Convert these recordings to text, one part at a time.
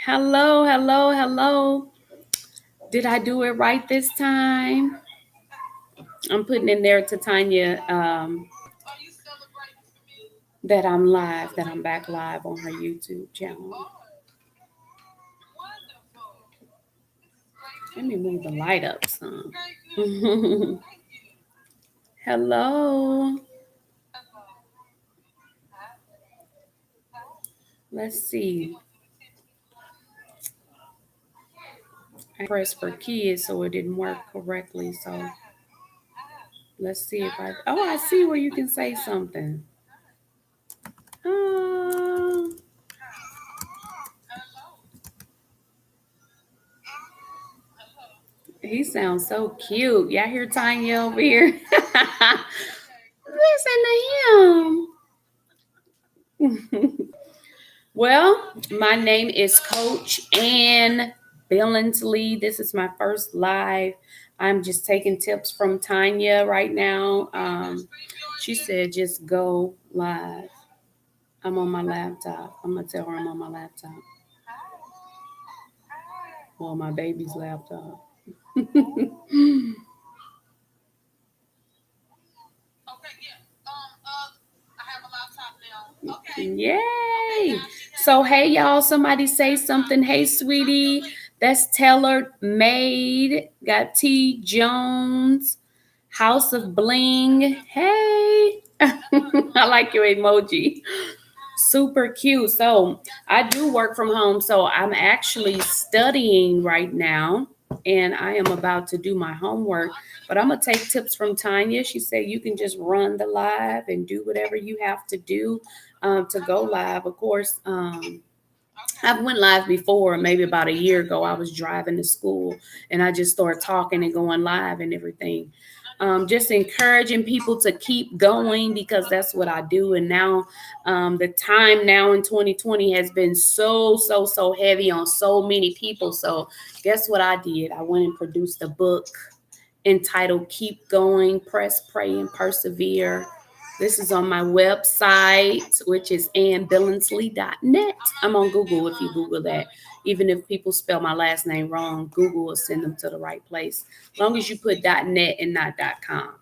Hello, hello, hello. Did I do it right this time? I'm putting in there to Tanya that I'm live, that I'm back live on her YouTube channel. Let me move the light up some. Hello. Let's see. I pressed for kids, so it didn't work correctly. So let's see if I. Oh, I see where you can say something. Uh, he sounds so cute. Y'all hear Tanya over here? Listen to him. Well, my name is Coach Ann Billingsley. This is my first live. I'm just taking tips from Tanya right now. She said just go live. I'm on my laptop. I'm going to tell her I'm on my laptop. Well, my baby's laptop. Yay! So, hey, y'all, somebody say something. Hey, sweetie. That's Taylor Made. Got T. Jones. House of Bling. Hey. I like your emoji. Super cute. So, I do work from home. So, I'm actually studying right now. And I am about to do my homework. But I'm going to take tips from Tanya. She said you can just run the live and do whatever you have to do to go live. Of course, I've went live before, maybe about a year ago. I was driving to school and I just started talking and going live and everything. Just encouraging people to keep going because that's what I do. And now the time now in 2020 has been so heavy on so many people. So guess what I did? I went and produced a book entitled Keep Going, Press, Pray, and Persevere. This is on my website, which is annbillingsley.net. I'm on Google if you Google that. Even if people spell my last name wrong, Google will send them to the right place. As long as you put .net and not .com.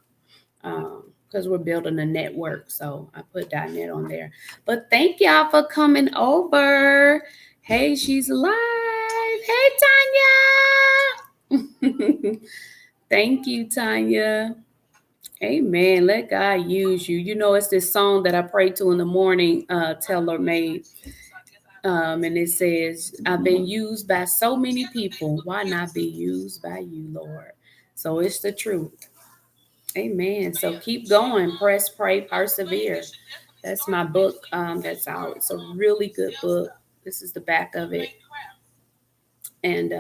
Because we're building a network. So I put .net on there. But thank y'all for coming over. Hey, she's live. Hey, Tanya. Thank you, Tanya. Amen. Let God use you. You know, it's this song that I pray to in the morning, Taylor made. And it says, I've been used by so many people. Why not be used by you, Lord? So it's the truth. Amen. So keep going. Press, pray, persevere. That's my book. That's out. It's a really good book. This is the back of it. And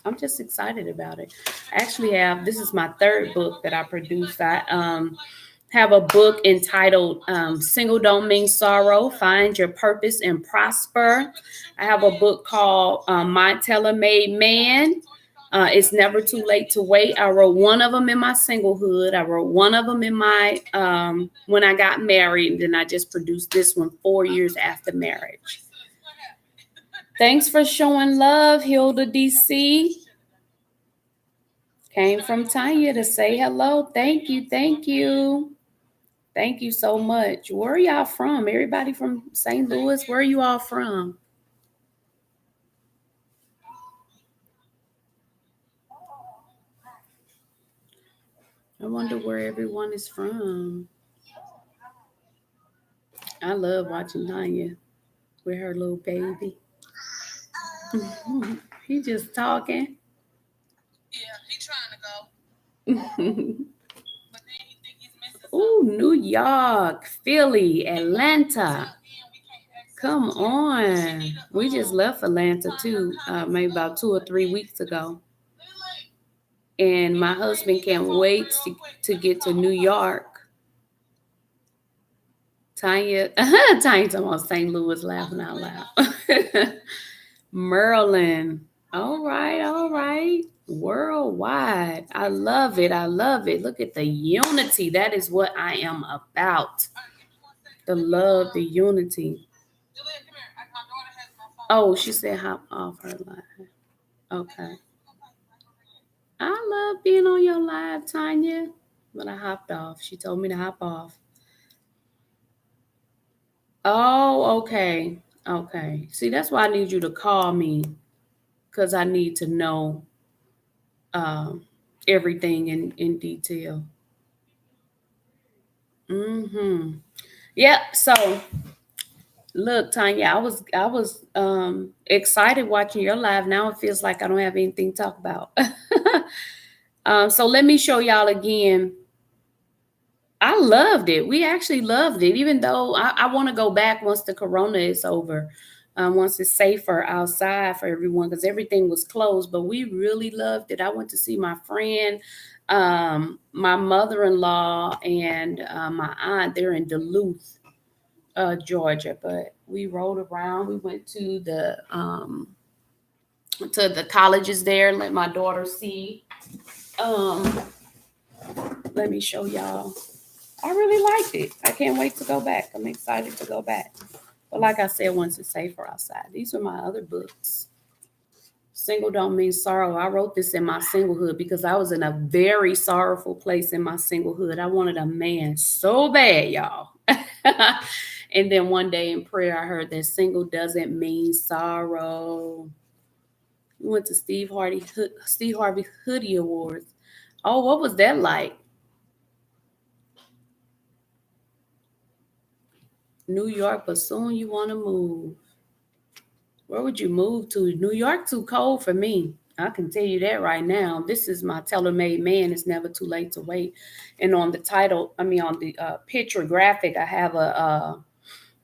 I'm just excited about it. I actually have, this is my third book that I produced. I have a book entitled Single Don't Mean Sorrow, Find Your Purpose and Prosper. I have a book called My Tailor-Made Man. It's Never Too Late to Wait. I wrote one of them in my singlehood. I wrote one of them in my, when I got married. And then I just produced this one 4 years after marriage. Thanks for showing love, Hilda DC. Came from Tanya to say hello. Thank you. Thank you. Thank you so much. Where are y'all from? Everybody from St. Louis? Where are you all from? I wonder where everyone is from. I love watching Tanya with her little baby. He just talking. Yeah, he's trying to go. Oh, New York, Philly, Atlanta. Come on. We just left Atlanta too, maybe about 2 or 3 weeks ago. And my husband can't wait to get to New York. Tanya, Tanya's on St. Louis laughing out loud. Maryland. All right, all right. Worldwide. I love it. I love it. Look at the unity. That is what I am about. The love, the unity. Oh, she said hop off her live. Okay. I love being on your live, Tanya. But I hopped off. She told me to hop off. Oh, okay. Okay. See, that's why I need you to call me because I need to know um, everything in detail. Mm-hmm. Yep. So look, Tanya, I was excited watching your live. Now it feels like I don't have anything to talk about. So let me show y'all again. I loved it. We actually loved it, even though I want to go back once the corona is over, once it's safer outside for everyone, because everything was closed. But we really loved it. I went to see my friend, my mother-in-law, and my aunt. They're in Duluth, Georgia. But we rode around. We went to the colleges there. Let my daughter see. Um, Let me show y'all. I really liked it. I can't wait to go back. I'm excited to go back. But like I said, once it's safer outside, these are my other books. Single Don't Mean Sorrow. I wrote this in my singlehood because I was in a very sorrowful place in my singlehood. I wanted a man so bad, y'all. And then one day in prayer, I heard that single doesn't mean sorrow. We went to Steve Harvey Hoodie Awards. Oh, what was that like? New York, but soon you want to move. Where would you move to? New York too cold for me. I can tell you that right now. This is my tailor-made man. It's never too late to wait. And on the title, I mean on the picture graphic, I have a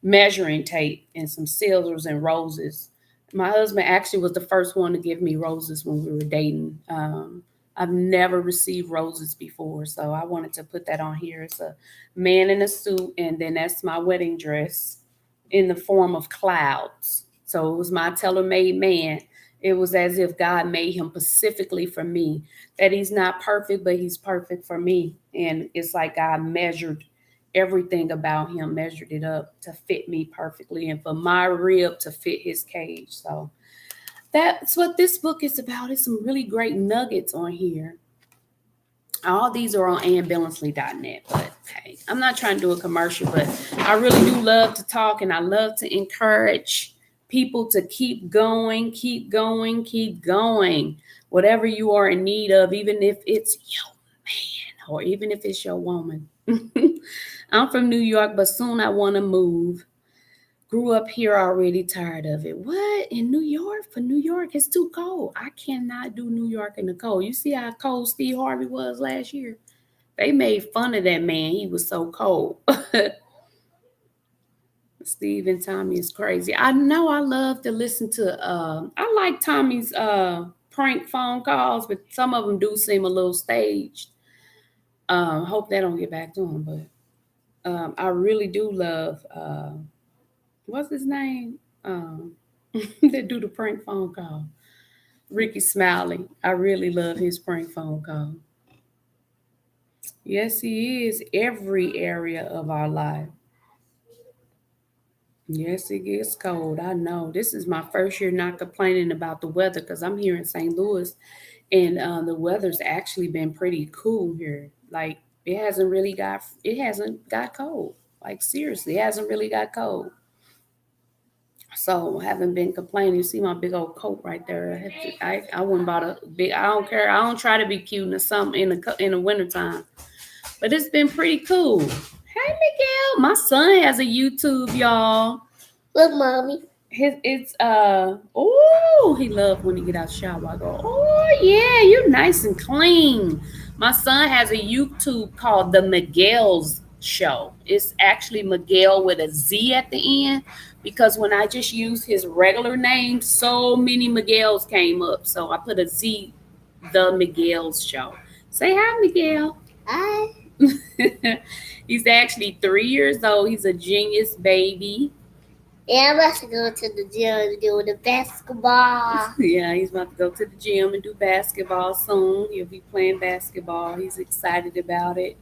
measuring tape and some scissors and roses. My husband actually was the first one to give me roses when we were dating. I've never received roses before, so I wanted to put that on here. It's a man in a suit, and then that's my wedding dress in the form of clouds. So it was my tailor-made man. It was as if God made him specifically for me. That he's not perfect, but he's perfect for me. And it's like God measured everything about him, measured it up to fit me perfectly, and for my rib to fit his cage. So that's what this book is about. It's some really great nuggets on here. All these are on annbillingsley.net. But hey, I'm not trying to do a commercial, but I really do love to talk, and I love to encourage people to keep going, keep going, keep going. Whatever you are in need of, even if it's your man or even if it's your woman. I'm from New York, but soon I want to move. Grew up here already, tired of it. What? In New York? For New York, it's too cold. I cannot do New York in the cold. You see how cold Steve Harvey was last year? They made fun of that man. He was so cold. Steve and Tommy is crazy. I know I love to listen to I like Tommy's prank phone calls, but some of them do seem a little staged. Hope they don't get back to him, but I really do love what's his name? That do the prank phone call. Ricky Smiley. I really love his prank phone call. Yes, he is every area of our life. Yes, it gets cold. I know. This is my first year not complaining about the weather because I'm here in St. Louis, and the weather's actually been pretty cool here. Like it hasn't got cold. Like seriously, it hasn't really got cold. So I haven't been complaining. You see my big old coat right there. I went and bought a big. I don't care. I don't try to be cute in the summer in the wintertime. But it's been pretty cool. Hey Miguel, my son has a YouTube, y'all. Look, mommy. He loves when he get out the shower. I go, oh yeah, you nice and clean. My son has a YouTube called The Miguel's Show. It's actually Miguel with a Z at the end because when I just used his regular name, so many Miguel's came up. So I put a Z, The Miguel's Show. Say hi, Miguel. Hi. He's actually 3 years old. He's a genius baby. Yeah, I'm about to go to the gym and do the basketball. Yeah, he's about to go to the gym and do basketball soon. He'll be playing basketball. He's excited about it.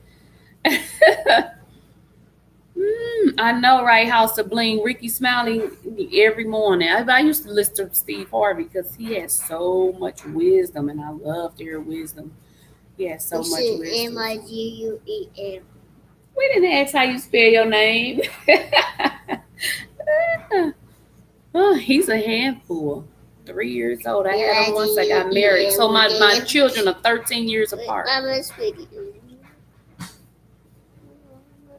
I know, right? House of Bling, Ricky Smiley every morning. I used to listen to Steve Harvey because he has so much wisdom, and I love to hear wisdom. He has so You much said wisdom. MIGUEM. We didn't ask how you spell your name. Oh, he's a handful. 3 years old. I had him once I got married. So my children are 13 years apart. Mama, speaking.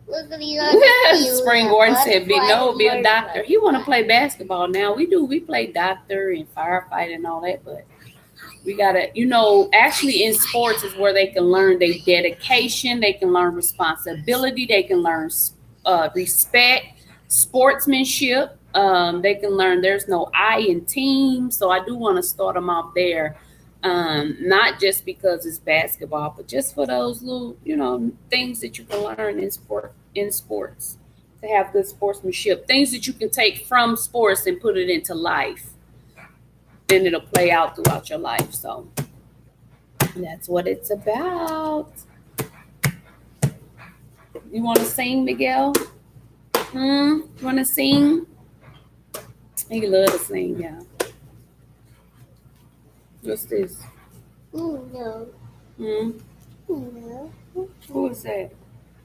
Look at these. Spring Gordon said, "Big no, be a doctor." He want to play basketball now. We do. We play doctor and firefight and all that, but we gotta, actually in sports is where they can learn their dedication. They can learn responsibility. They can learn respect, sportsmanship. They can learn there's no I in team. So I do want to start them off there. Not just because it's basketball, but just for those little, things that you can learn in sports to have good sportsmanship, things that you can take from sports and put it into life. Then it'll play out throughout your life. So that's what it's about. You want to sing, Miguel? You want to sing? He love to sing, yeah. What's this? No. No. Who is that?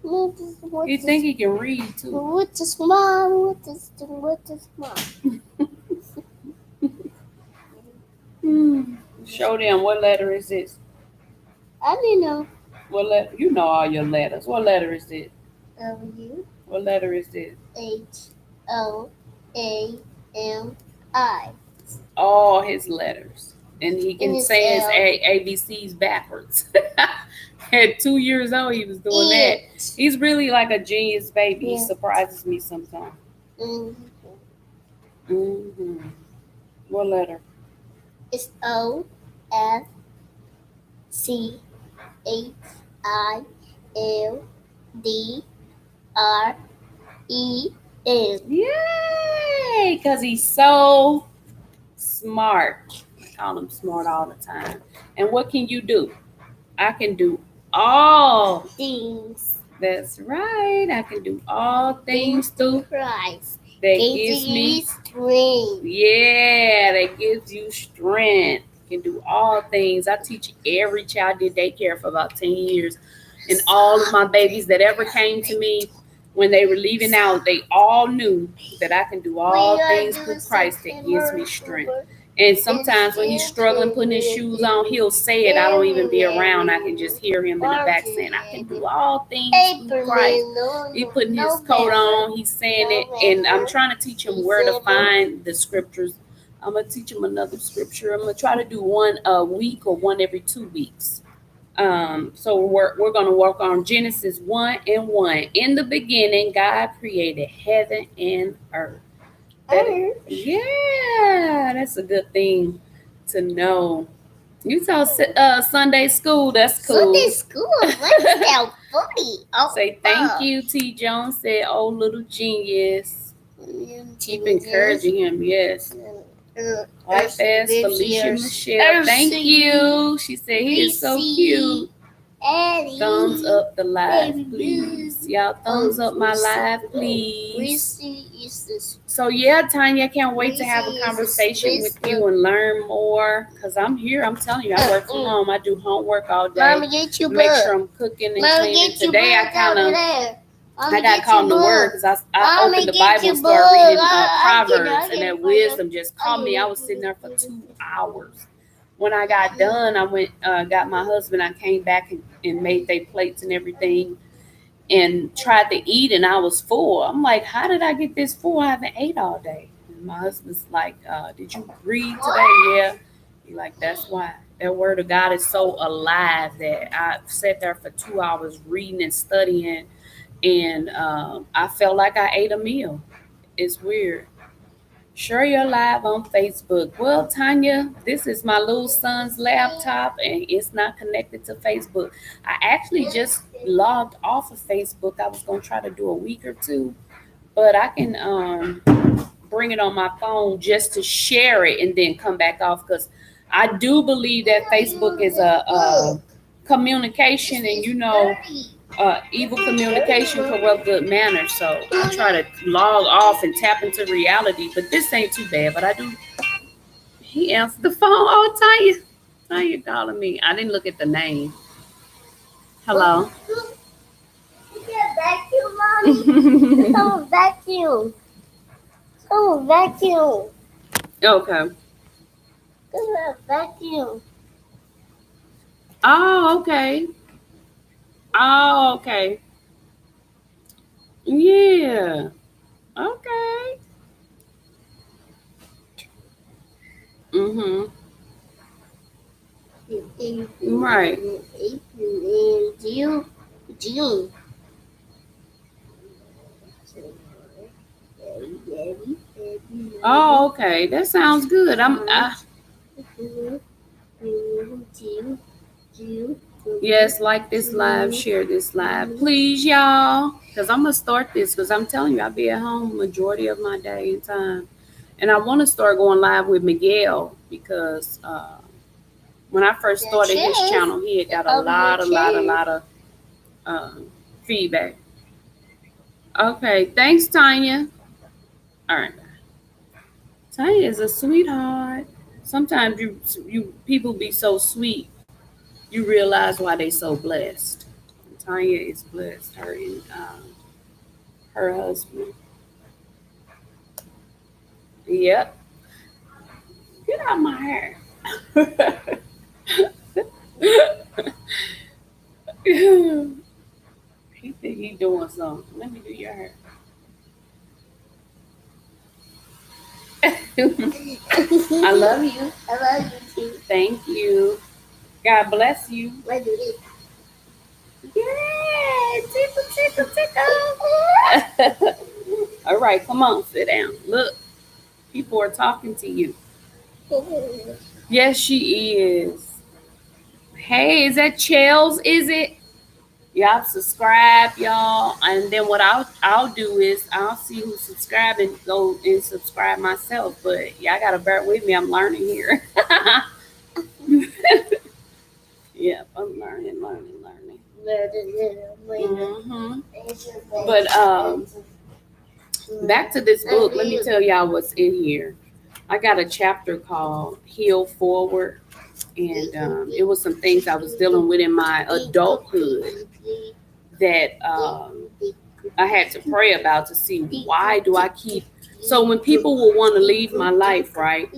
You What think he can read too? What is mom? What is mom? Show them what letter is this? I don't know. What letter? You know all your letters. What letter is this? W What letter is this? HOAMI. All his letters, and he can And say his it's ABCs backwards. At 2 years old, he was doing that. He's really like a genius baby. He Yeah. surprises me sometimes. What letter? It's OFCHILDREN. Yay! Because he's so smart. I call him smart all the time. And what can you do? I can do all Things. That's right. I can do all things through Christ. that gives me strength. Yeah, that gives you strength. You can do all things. I teach every child in daycare for about 10 years. And all of my babies that ever came to me when they were leaving out, they all knew that I can do all things through Christ that gives me strength. And sometimes when he's struggling putting his shoes on, he'll say it. I don't even be around. I can just hear him in the back saying, I can do all things through Christ. He putting his coat on. He's saying it. And I'm trying to teach him where to find the scriptures. I'm going to teach him another scripture. I'm going to try to do one a week or one every 2 weeks. So we're going to work on Genesis 1:1. In the beginning, God created heaven and earth. Yeah, that's a good thing to know. You tell Sunday school, that's cool. Sunday school, what's that funny? Oh, say thank you, T. Jones said, oh, little genius. Keep encouraging him, yes. Hi, fast, Felicia Michelle. Thank you. She said he is so cute. Eddie. Thumbs up the live, Baby please. Y'all thumbs up my live, please. Reese is this. So yeah, Tanya, I can't wait to have a conversation with you and learn more. Cause I'm here. I'm telling you, I work from home. I do homework all day. Mama, get your Make book. sure I'm cooking and Mama, cleaning. get your Today book over there. I got caught in the word because I opened the Bible and started reading Proverbs, and that wisdom just caught me. I was sitting there for 2 hours. When I got done, I went, got my husband. I came back and made their plates and everything and tried to eat, and I was full. I'm like, how did I get this full? I haven't ate all day. And my husband's like, did you read today? Yeah. He's like, that's why. That word of God is so alive that I sat there for 2 hours reading and studying, and I felt like I ate a meal. It's weird. Share your live on Facebook. Well, Tanya, this is my little son's laptop and it's not connected to Facebook. I actually just logged off of Facebook. I was going to try to do a week or two, but I can bring it on my phone just to share it and then come back off, because I do believe that Facebook is a communication, and Evil communication corrupt good manners. So I try to log off and tap into reality, but this ain't too bad. But I do. He answered the phone. Oh, Tanya calling me. I didn't look at the name. Hello. Vacuum, mommy. Someone vacuum. Someone vacuum. Okay. Someone vacuum. Oh, okay. Oh, okay. Yeah. Okay. Mhm. Right. April and June. Oh, okay. That sounds good. Yes, like this live, share this live, please, y'all. Because I'm gonna start this. Because I'm telling you, I'll be at home majority of my day and time, and I want to start going live with Miguel because when I first started his channel, he had got a lot of feedback. Okay, thanks, Tanya. All right, Tanya is a sweetheart. Sometimes you people be so sweet, you realize why they so blessed. Tanya is blessed. Her and her husband. Yep. Get out of my hair. He think he doing something. Let me do your hair. I love you. I love you too. Thank you. God bless you. Let's do this. Yeah, tickle. All right, come on, sit down. Look, people are talking to you. Yes, she is. Hey, is that Chels? Is it? Y'all subscribe, y'all, and then what I'll do is I'll see who's subscribing, go and subscribe myself. But y'all gotta bear with me. I'm learning here. Yep, I'm learning. Mm-hmm. But back to this book. Let me tell y'all what's in here. I got a chapter called Heal Forward, and it was some things I was dealing with in my adulthood that I had to pray about to see why do I keep. So when people will want to leave my life, right?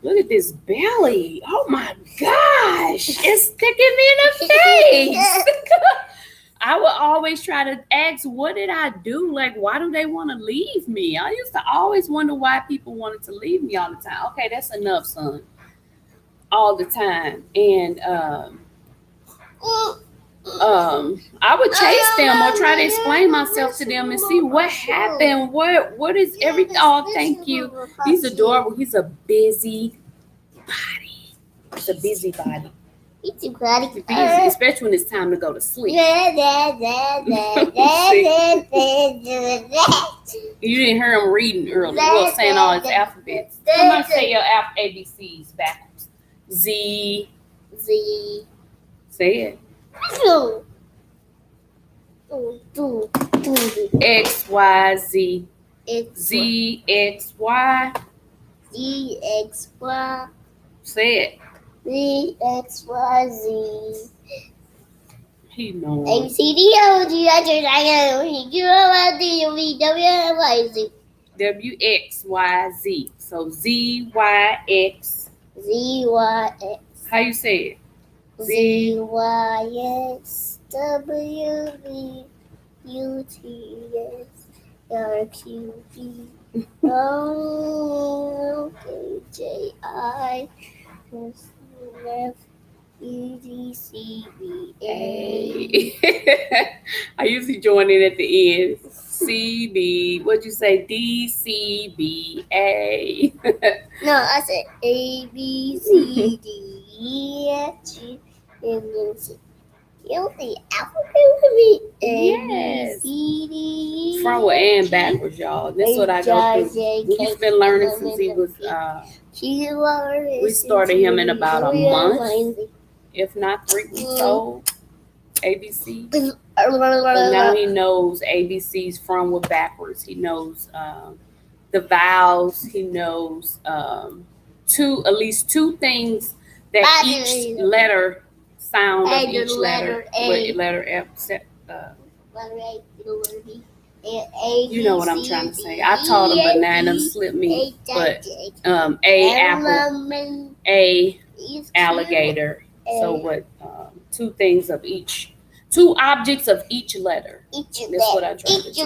Look at this belly. Oh my gosh, it's sticking me in the face. I would always try to ask, what did I do? Like, why do they want to leave me? I used to always wonder why people wanted to leave me all the time. Okay, that's enough, son. All the time. And I would chase them or try to explain myself to them and see what happened. What is everything? Oh, thank you. He's adorable. He's a busy body. It's a busy body. Busy, especially when it's time to go to sleep. You didn't hear him reading earlier. Well, saying all his alphabets. Come on, say your ABCs backwards. Z. Say it. X, Y, Z. Z, X, Y. Z, X, Y. Say it. Z, X, Y, Z. He knows. A, B, C, D, O, G, H, I, J, K, L, M, N, O, P, Q, R, S, T, U, V, W, X, Y, Z. W, X, Y, Z. So Z, Y, X. Z, Y, X. How you say it? Z, Y, X, W, V, U, T, S, R, Q, V, O, K, J, I, S, F, U, D, C, B, A. I usually join in at the end. C, B, what'd you say? D, C, B, A. No, I said A, B, C, D, E, F, G, and then C. You know the alphabet would be A, Yes. B, C, D, E, Forward and backwards, y'all. That's what I go through. He's been learning since he was, we started him in about a month, if not 3 weeks old. ABC. But now he knows ABCs from with backwards. He knows the vowels. He knows at least two things that each letter sound of each letter. Letter F. You know what I'm trying to say. I taught him banana, slipped me, but A apple, A alligator. So what? Two things of each. Two objects of each letter. That's what I tried to teach.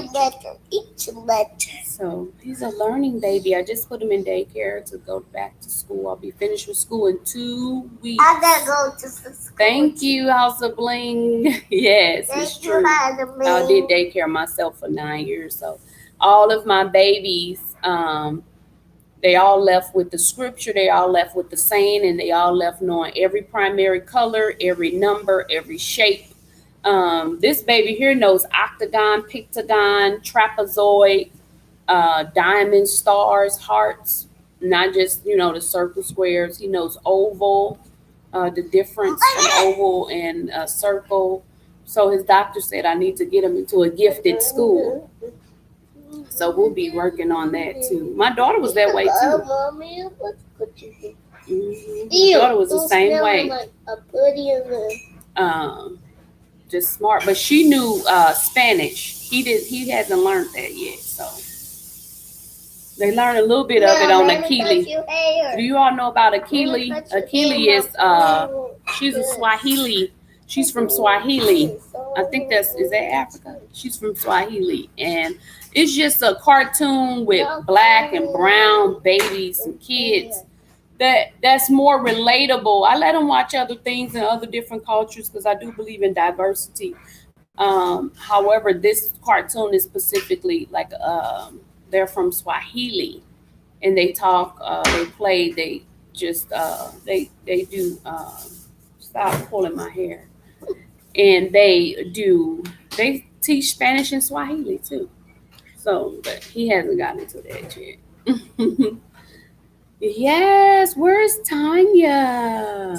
Each letter. So he's a learning baby. I just put him in daycare to go back to school. I'll be finished with school in 2 weeks. I gotta go to school. Thank you, House of Bling. Yes, it's true. I did daycare myself for 9 years. So all of my babies, they all left with the scripture. They all left with the saying, and they all left knowing every primary color, every number, every shape. This baby here knows octagon, pentagon, trapezoid, diamond, stars, hearts, not just, the circle, squares. He knows oval, the difference in oval and circle. So his doctor said I need to get him into a gifted school. So we'll be working on that too. My daughter was that way too. My daughter was the same way. Just smart, but she knew Spanish. He hasn't learned that yet, so they learned a little bit of it on Akili. Do you all know about Akili? Akili is she's a Swahili. She's from Swahili. I think is that Africa? She's from Swahili, and it's just a cartoon with black and brown babies and kids. That's more relatable. I let them watch other things and other different cultures because I do believe in diversity. However, this cartoon is specifically like they're from Swahili, and they talk, they play, they just they do. Stop pulling my hair, and they teach Spanish and Swahili too. So, but he hasn't gotten into that yet. Yes, where's Tanya?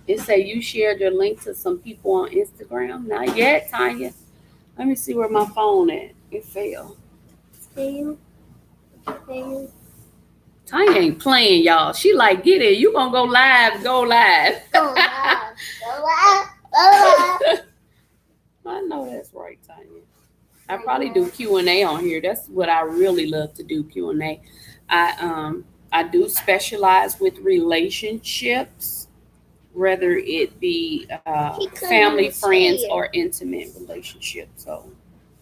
It said you shared your link to some people on Instagram. Not yet, Tanya. Let me see where my phone at. It fell. Tanya ain't playing, y'all. She like, get it. You gonna go live, go live. I know that's right, Tanya. I probably do Q&A on here. That's what I really love to do, Q&A. I do specialize with relationships, whether it be family, friends, or intimate relationships. So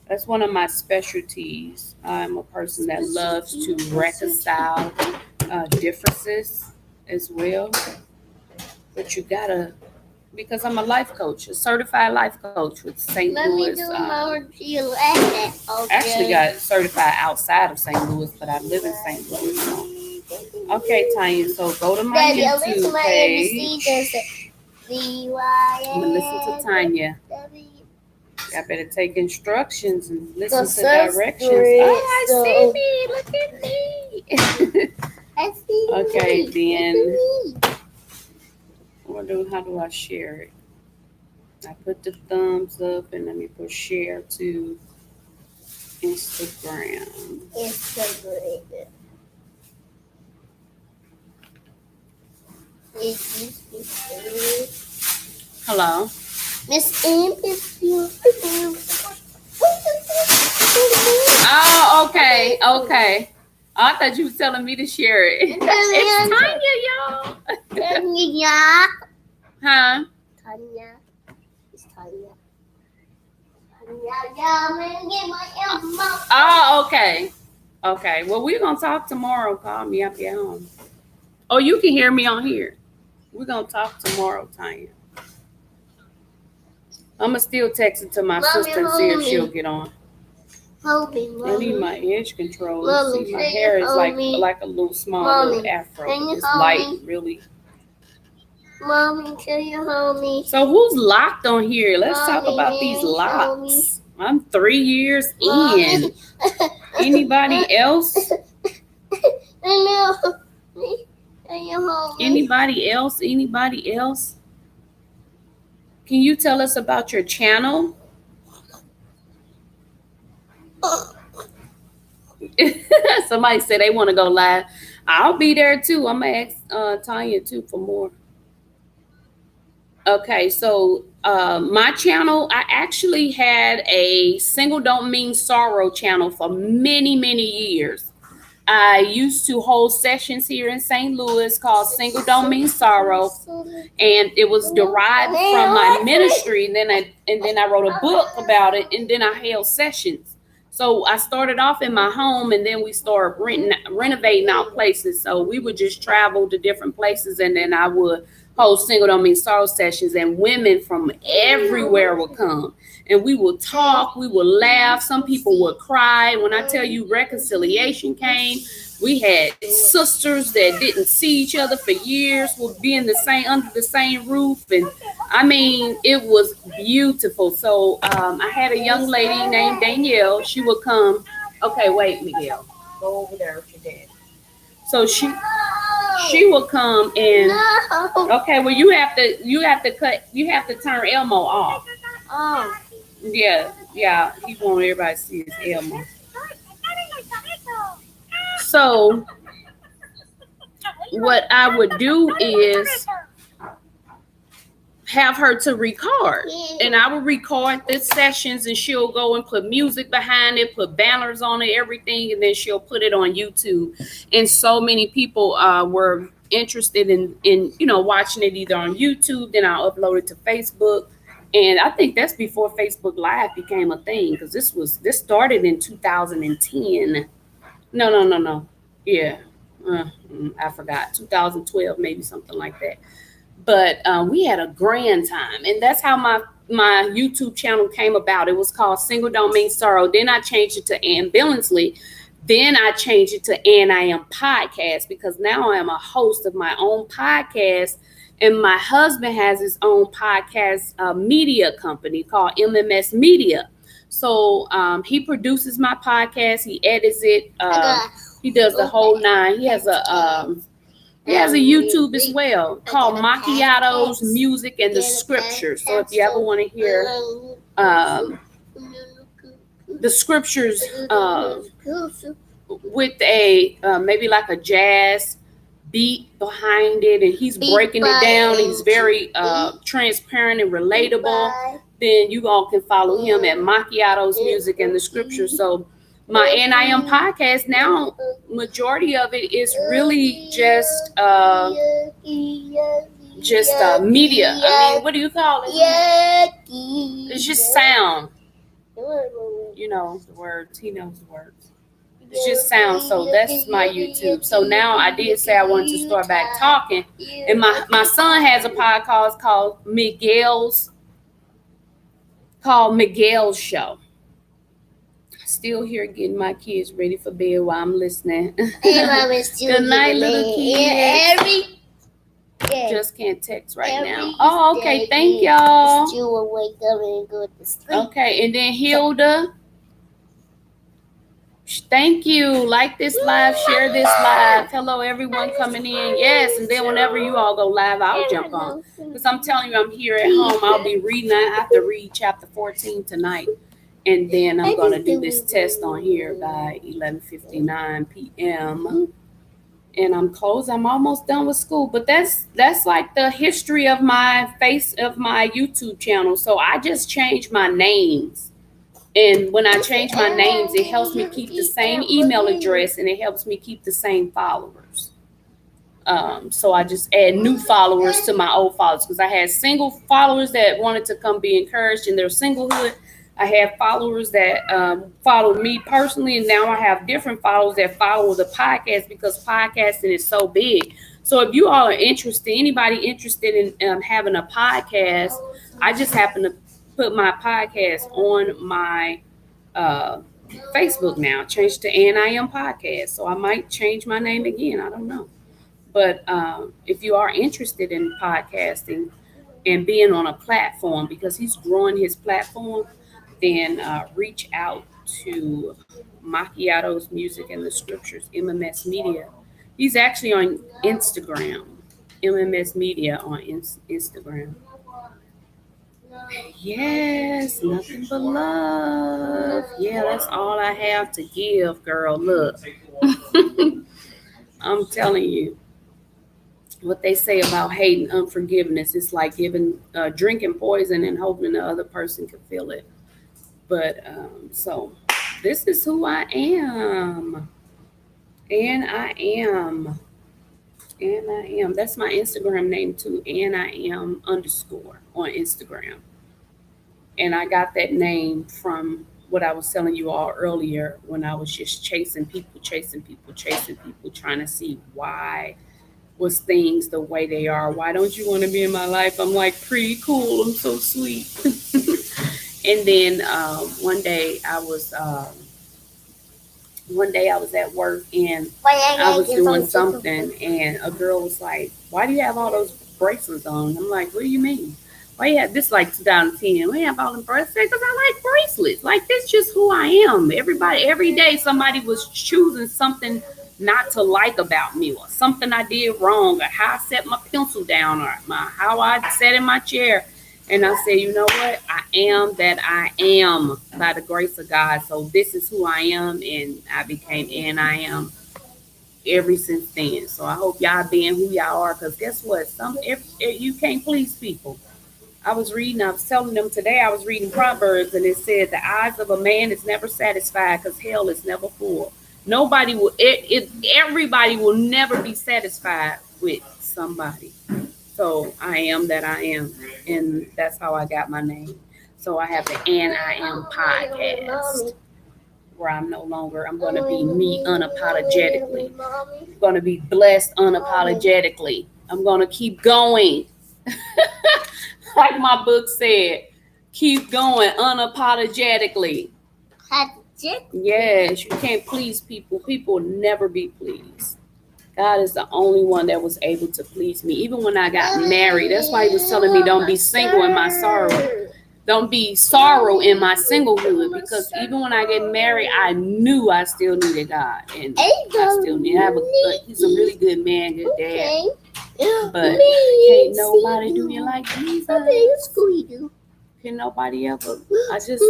that's one of my specialties. I'm a person that loves to reconcile differences as well. But you gotta, because I'm a life coach, a certified life coach with St. Louis. Actually got certified outside of St. Louis, but I live in St. Louis. So. Okay, Tanya, so go to my YouTube page. I'm going to listen to Tanya. I better take instructions and listen to directions. Oh, I see me. Look at me. Okay, then. How do I share it? I put the thumbs up and let me put share to Instagram. Hello. Miss M is beautiful. Oh, okay. I thought you were telling me to share it. It's Tanya, y'all. Tanya. Huh? Tanya. It's Tanya. Tanya. Oh, okay. Okay. Well, we're going to talk tomorrow. Call me up at home. Oh, you can hear me on here. We're going to talk tomorrow, Tanya. I'm going to still text it to my sister and see if she'll get on. I need my edge control. See, my hair is like a little small little afro. It's light, really. Mommy, can you hold me? So who's locked on here? Let's talk about these locks. I'm 3 years in. Anybody else? Anybody else? Can you tell us about your channel? Somebody said they want to go live. I'll be there too. I'm gonna ask Tanya too for more. Okay, so my channel, I actually had a Single Don't Mean Sorrow channel for many, many years. I used to hold sessions here in St. Louis called Single Don't Mean Sorrow, and it was derived from my ministry. And then I wrote a book about it, and then I held sessions. So I started off in my home, and then we started renovating out places. So we would just travel to different places, and then I would host Single Don't Mean Sorrow sessions, and women from everywhere would come. And we would talk, we would laugh. Some people would cry. When I tell you reconciliation came, we had sisters that didn't see each other for years, would be in the same under the same roof, and I mean, it was beautiful. So I had a young lady named Danielle. She would come. Okay, wait, Miguel, go over there with your dad. So she would come and okay, well you have to turn Elmo off. Oh. Yeah, he want everybody to see his Elmo. So what I would do is have her to record, and I would record the sessions, and she'll go and put music behind it, put banners on it, everything, and then she'll put it on YouTube. And so many people were interested in watching it either on YouTube, then I'll upload it to Facebook. And I think that's before Facebook Live became a thing, because this started in 2010. No. Yeah, I forgot, 2012, maybe something like that. But we had a grand time, and that's how my YouTube channel came about. It was called Single Don't Mean Sorrow. Then I changed it to Ann Billingsley. Then I changed it to Ann I Am Podcast, because now I am a host of my own podcast, and my husband has his own podcast media company called MMS Media. So he produces my podcast, he edits it, he does the whole nine. He has a YouTube as well called Macchiato's Music and the Scriptures. So if you ever want to hear the scriptures with a maybe like a jazz beat behind it, and he's breaking it down, he's very transparent and relatable, then you all can follow him at Macchiato's Music and the Scriptures. So my Ann I Am Podcast now, majority of it is really just media. I mean, what do you call it? It's just sound. You know the words. He knows the words. It's just sound. So that's my YouTube. So now I did say I wanted to start back talking, and my son has a podcast called Miguel's Show. Still here getting my kids ready for bed while I'm listening. Good night, little kids. Just can't text right now. Oh, okay. Thank y'all. Still wake up and go to sleep. Okay, and then Hilda. Thank you. Like this live, share this live. Hello, everyone coming in. Yes, and then whenever you all go live, I'll jump on. Because I'm telling you, I'm here at home. I'll be reading. I have to read chapter 14 tonight. And then I'm going to do this test on here by 11:59 p.m. And I'm closed. I'm almost done with school. But that's like the history of my YouTube channel. So I just changed my names. And when I change my names, it helps me keep the same email address, and it helps me keep the same followers. So I just add new followers to my old followers, because I had single followers that wanted to come be encouraged in their singlehood. I have followers that follow me personally, and now I have different followers that follow the podcast, because podcasting is so big. So if you all are interested, anybody interested in having a podcast, I just happen to put my podcast on my Facebook now, changed to Ann I Am Podcast. So I might change my name again. I don't know. But if you are interested in podcasting and being on a platform, because he's growing his platform, then reach out to Macchiato's Music and the Scriptures, MMS Media. He's actually on Instagram, MMS Media on Instagram. Yes, nothing but love. Yeah, that's all I have to give, girl. Look, I'm telling you, what they say about hate and unforgiveness, it's like drinking poison and hoping the other person can feel it. But so this is who I am. And I am. And I am. That's my Instagram name too. And I am underscore on Instagram. And I got that name from what I was telling you all earlier when I was just chasing people, trying to see why was things the way they are. Why don't you want to be in my life? I'm like pretty cool. I'm so sweet. And then one day I was at work and I was doing something, and a girl was like, "Why do you have all those bracelets on?" I'm like, "What do you mean? Why you have this like 2010? We have all the bracelets because I like bracelets. Like this, just who I am. Everybody, every day, somebody was choosing something not to like about me, or something I did wrong, or how I set my pencil down, or how I sat in my chair." And I said, you know what? I am that I am by the grace of God. So this is who I am, and I became and I am ever since then. So I hope y'all being who y'all are, because guess what? If you can't please people. I was telling them today, I was reading Proverbs, and it said the eyes of a man is never satisfied because hell is never full. Nobody will, everybody will never be satisfied with somebody. So I am that I am. And that's how I got my name. So I have the And I Am podcast where I'm going to be me unapologetically. I'm going to be blessed unapologetically. I'm going to keep going. Like my book said, keep going unapologetically. Yes, you can't please people. People will never be pleased. God is the only one that was able to please me. Even when I got married, that's why he was telling me don't be single in my sorrow. Don't be sorrow in my singlehood. Because even when I get married, I knew I still needed God. And I still need. He's a really good man, good dad. But can't nobody do you like Jesus. Can nobody ever. I just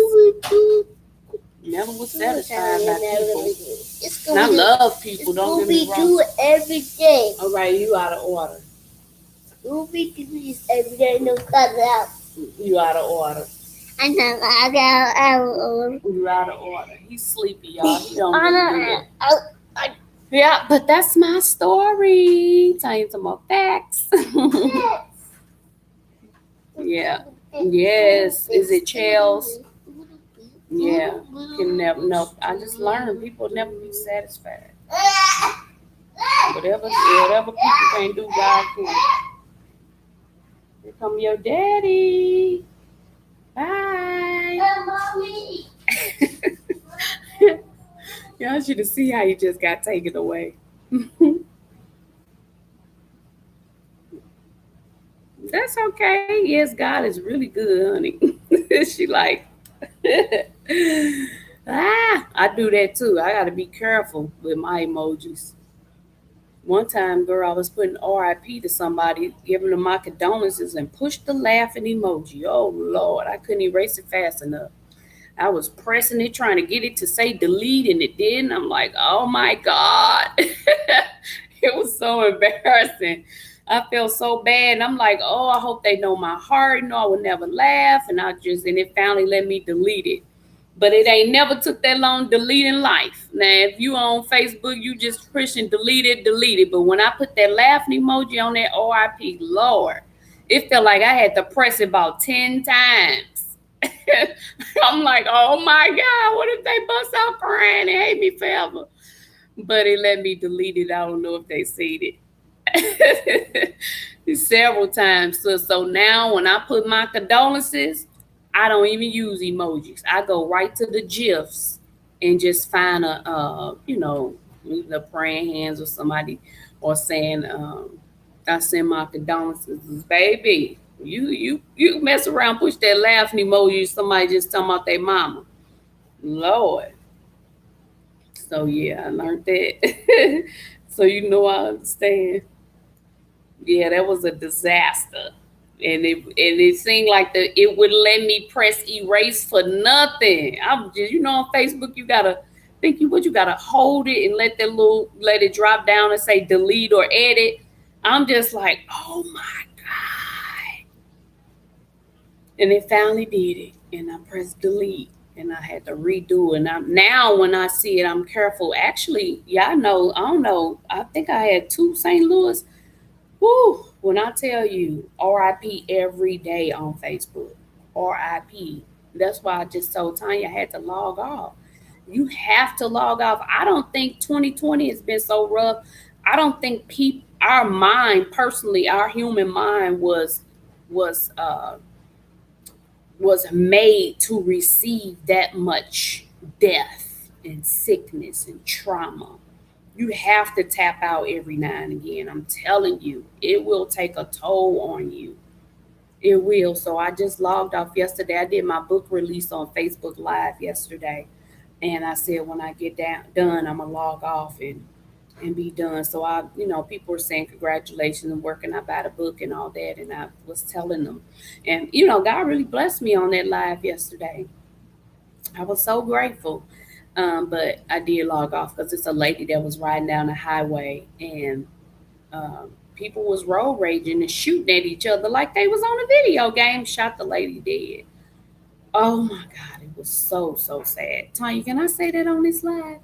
never was satisfied by people. And I love people, don't get me wrong. Do every day. All right, you out of order. Scooby Doo is every day, no cut out. You out of order. I'm not out of order. You out of order. He's sleepy, y'all. He don't really do it. Yeah, but that's my story. Tell you some more facts. Yeah. Yes. Is it Chels? Yeah. Can never. No. I just learned people never be satisfied. Whatever people can't do, God can. Here come your daddy. Bye. Mommy. Y'all should see how you just got taken away. That's okay. Yes, God is really good, honey. She like, I do that too. I got to be careful with my emojis. One time, girl, I was putting RIP to somebody, giving them my condolences, and pushed the laughing emoji. Oh, Lord, I couldn't erase it fast enough. I was pressing it, trying to get it to say delete, and it didn't. I'm like, oh my God. It was so embarrassing. I felt so bad. And I'm like, oh, I hope they know my heart. No, I would never laugh. And it finally let me delete it. But it ain't never took that long deleting life. Now, if you on Facebook, you just pushing delete it. But when I put that laughing emoji on that RIP, Lord, it felt like I had to press it about 10 times. I'm like, oh my God, what if they bust out crying and hate me forever? But it let me delete it. I don't know if they seen it. Several times. So now when I put my condolences, I don't even use emojis. I go right to the GIFs and just find either praying hands or somebody, or saying, I send my condolences, baby. You mess around, push that laughing emoji, somebody just talking about their mama. Lord. So yeah, I learned that. So I understand. Yeah, that was a disaster. And it seemed like it wouldn't let me press erase for nothing. I'm just, on Facebook you gotta you gotta hold it and let it drop down and say delete or edit. I'm just like, oh my God. And it finally did it. And I pressed delete and I had to redo it. And now when I see it, I'm careful. Actually, yeah, I don't know. I think I had 2 St. Louis. Woo, when I tell you RIP every day on Facebook, RIP. That's why I just told Tanya I had to log off. You have to log off. I don't think 2020 has been so rough. I don't think our mind, personally, our human mind was uh was made to receive that much death and sickness and trauma. You have to tap out every now and again. I'm telling you, it will take a toll on you. It will. So I just logged off yesterday. I did my book release on Facebook Live yesterday. And I said when I get done, I'm gonna log off and be done. So people were saying congratulations and working about a book and all that. And I was telling them. And God really blessed me on that live yesterday. I was so grateful. But I did log off because it's a lady that was riding down the highway and people was road raging and shooting at each other like they was on a video game. Shot the lady dead. Oh my God, it was so so sad. Tanya, can I say that on this live?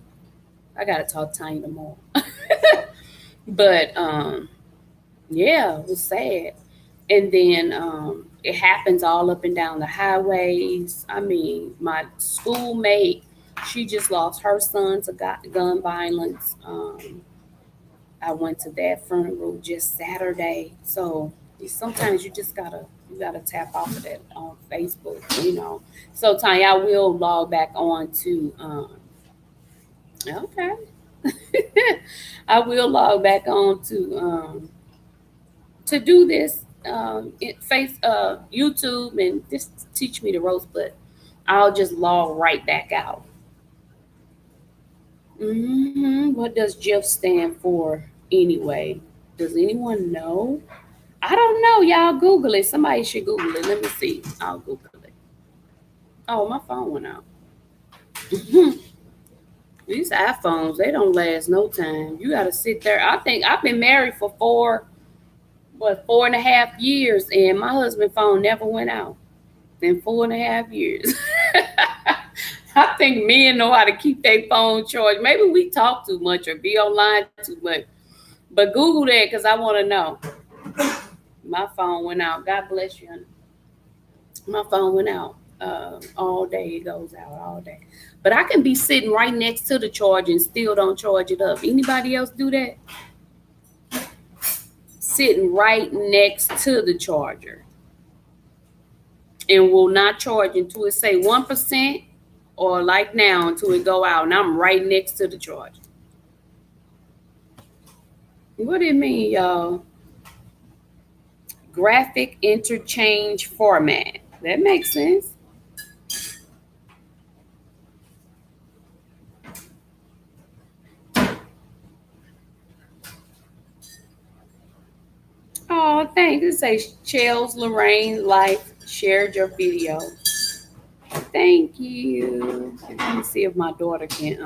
I gotta talk to Tanya tomorrow. But yeah, it was sad. And then it happens all up and down the highways. I mean, my schoolmate, she just lost her son to gun violence. I went to that funeral just Saturday. So sometimes you gotta tap off of that on Facebook. So Tanya, I will log back on to okay. I will log back on to do this YouTube and just teach me the ropes, but I'll just log right back out. What does GIF stand for anyway? Does anyone know? I don't know. Y'all Google it. Somebody should Google it. Let me see. I'll Google it. Oh, my phone went out. These iPhones, they don't last no time. You got to sit there. I think I've been married for 4.5 years, and my husband's phone never went out in 4.5 years. I think men know how to keep their phone charged. Maybe we talk too much or be online too much. But Google that because I want to know. My phone went out. God bless you, honey. My phone went out all day. It goes out all day. But I can be sitting right next to the charger and still don't charge it up. Anybody else do that? Sitting right next to the charger and will not charge until it say 1% or like now until it go out, and I'm right next to the charger. What do it mean, y'all? Graphic interchange format. That makes sense. Oh, thanks. It says Chels Lorraine Life shared your video. Thank you. Let me see if my daughter can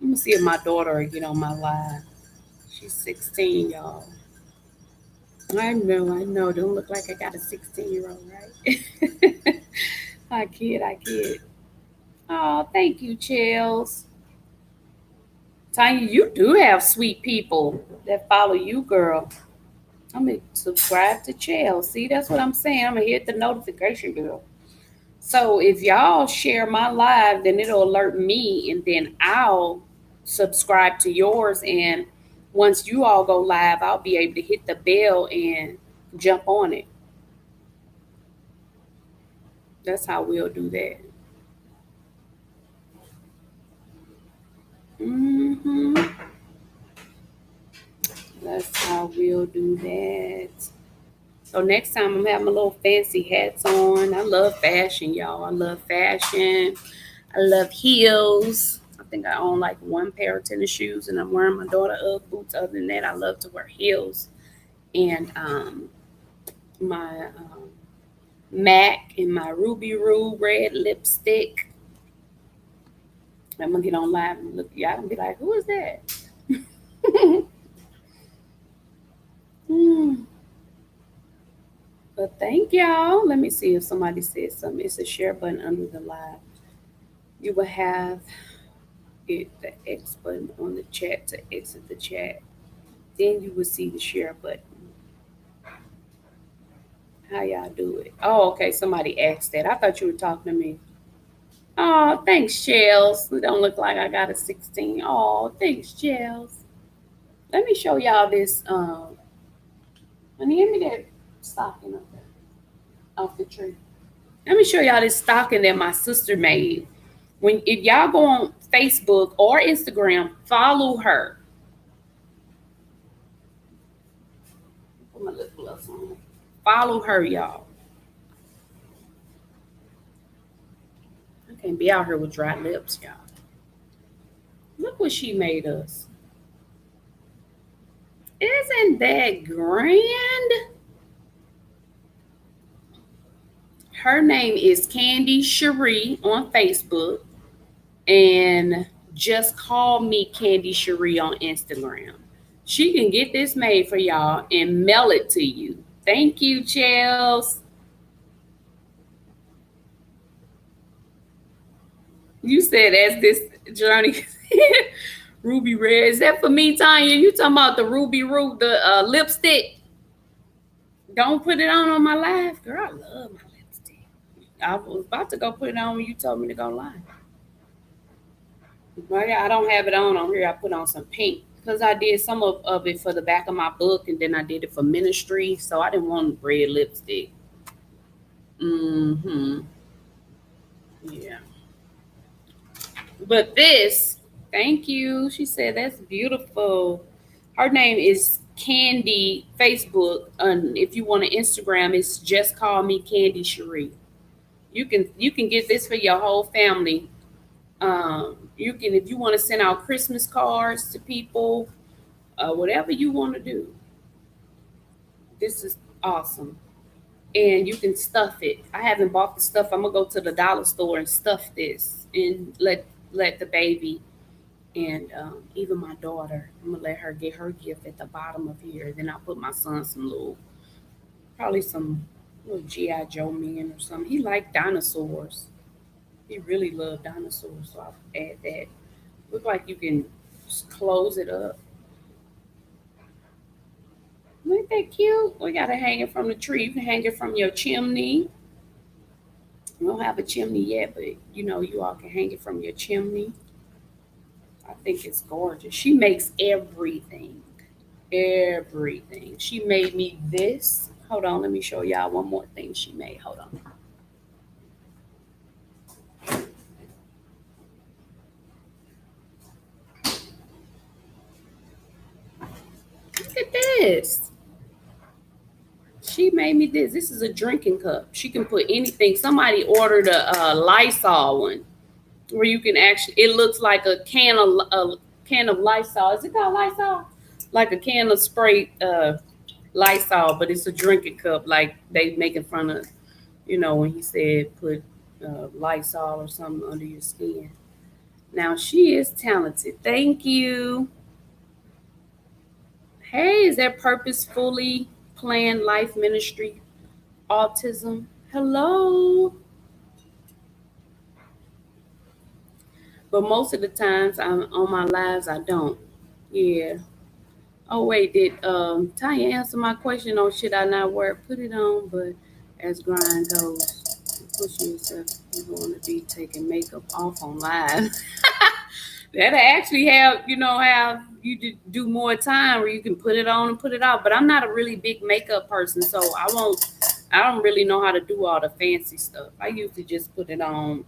let me see if my daughter will get on my live. She's 16, y'all. I know. Don't look like I got a 16-year-old, right? I kid. Oh, thank you, Chels. Tanya, you do have sweet people that follow you, girl. I'm gonna subscribe to Chels. See, that's what I'm saying. I'm gonna hit the notification bell. So if y'all share my live, then it'll alert me, and then I'll subscribe to yours. And once you all go live, I'll be able to hit the bell and jump on it. That's how we'll do that. That's how we'll do that. So next time I'm having my little fancy hats on. I love fashion, y'all. I love fashion. I love heels. I think I own like one pair of tennis shoes, and I'm wearing my daughter UGG boots. Other than that, I love to wear heels. And my MAC and my Ruby Roo red lipstick. I'm gonna get on live and look. Y'all gonna be like, "Who is that?" Hmm. But thank y'all. Let me see if somebody said something. It's a share button under the live. You will have the X button on the chat to exit the chat. Then you will see the share button. How y'all do it? Oh, okay. Somebody asked that. I thought you were talking to me. Oh, thanks, Shells. It don't look like I got a 16. Oh, thanks, Shells. Let me show y'all this. Honey, give me that stocking up there off the tree. Let me show y'all this stocking that my sister made. If y'all go on Facebook or Instagram, follow her. Put my lip gloss on. Follow her, y'all. I can't be out here with dry lips, y'all. Look what she made us. Isn't that grand? Her name is Candy Cherie on Facebook, and just call me Candy Cherie on Instagram. She can get this made for y'all and mail it to you. Thank you, Chels. You said as this journey ruby red. Is that for me, Tanya? You talking about the ruby root, the lipstick? Don't put it on my live, girl. I love my lipstick. I was about to go put it on when you told me to go live. Well, yeah, I don't have it on here. I put on some pink because I did some of it for the back of my book, and then I did it for ministry. So I didn't want red lipstick. Mm-hmm. Yeah. But this, thank you. She said that's beautiful. Her name is Candy Facebook. And if you want to Instagram, it's just call me Candy Cherie. You can get this for your whole family. You can if you want to send out Christmas cards to people, whatever you want to do. This is awesome. And you can stuff it. I haven't bought the stuff. I'm gonna go to the dollar store and stuff this and let the baby and even my daughter. I'm gonna let her get her gift at the bottom of here. Then I'll put my son some probably some little GI Joe men or something. He liked dinosaurs. He really loved dinosaurs, so I'll add that. Look like you can just close it up. Isn't that cute? We gotta hang it from the tree. You can hang it from your chimney. We don't have a chimney yet, but you all can hang it from your chimney. I think it's gorgeous. She makes everything. Everything. She made me this. Hold on, let me show y'all one more thing she made. Hold on. Look at this. She made me this. This is a drinking cup. She can put anything. Somebody ordered a Lysol one where you can actually. It looks like a can of Lysol. Is it called Lysol? Like a can of spray Lysol, but it's a drinking cup. Like they make in front of when he said put Lysol or something under your skin. Now she is talented. Thank you. Hey, is that purposefully planned life ministry autism? Hello. But most of the times I'm on my lives I don't. Yeah. Oh wait, did Tanya answer my question on should I not wear put it on? But as grind goes, pushing yourself, you're going to be taking makeup off on live. That'll actually have you do more time where you can put it on and put it off. But I'm not a really big makeup person, so I don't really know how to do all the fancy stuff. I usually just put it on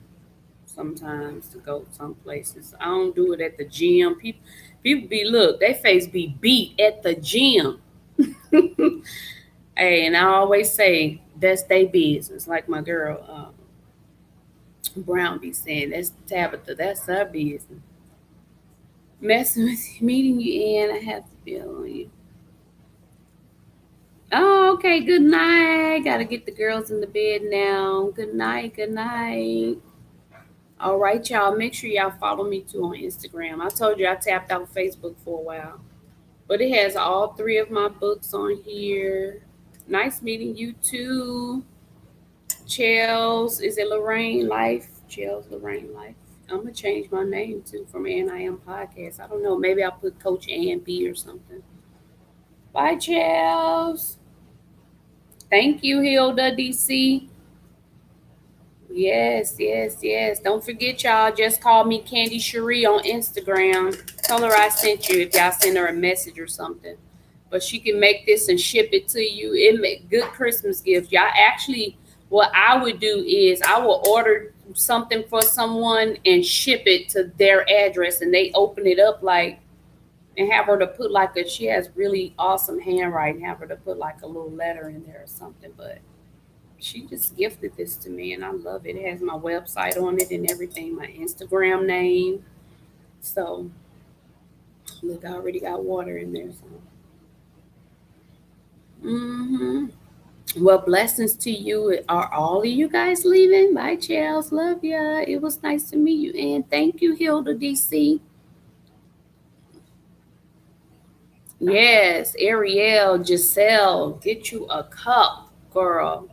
sometimes to go some places. I don't do it at the gym. People be look, their face be beat at the gym. Hey, and I always say that's their business. Like my girl Brown be saying, that's Tabitha, that's her business. Messing with you, meeting you in, I have to feel on you. Oh, okay. Good night. Gotta get the girls in the bed now. Good night. Good night. All right, y'all. Make sure y'all follow me too on Instagram. I told you I tapped out Facebook for a while, but it has all three of my books on here. Nice meeting you too. Chels, is it Lorraine Life? Chels Lorraine Life. I'm gonna change my name too from NIM Podcast. I don't know. Maybe I'll put Coach AMB or something. Bye, Chels. Thank you, Hilda DC. Yes, yes, yes. Don't forget, y'all. Just call me Candy Cherie on Instagram. Tell her I sent you if y'all send her a message or something. But she can make this and ship it to you. It make good Christmas gift. Y'all actually, what I would do is I will order something for someone and ship it to their address, and they open it up like and have her to put like a. She has really awesome handwriting. Have her to put like a little letter in there or something, but she just gifted this to me and I love it. It has my website on it and everything, my Instagram name. So look, I already got water in there. So hmm well, blessings to you. Are all of you guys leaving? Bye, Charles. Love ya. It was nice to meet you. And thank you, Hilda DC. Yes, Ariel, Giselle, get you a cup, girl.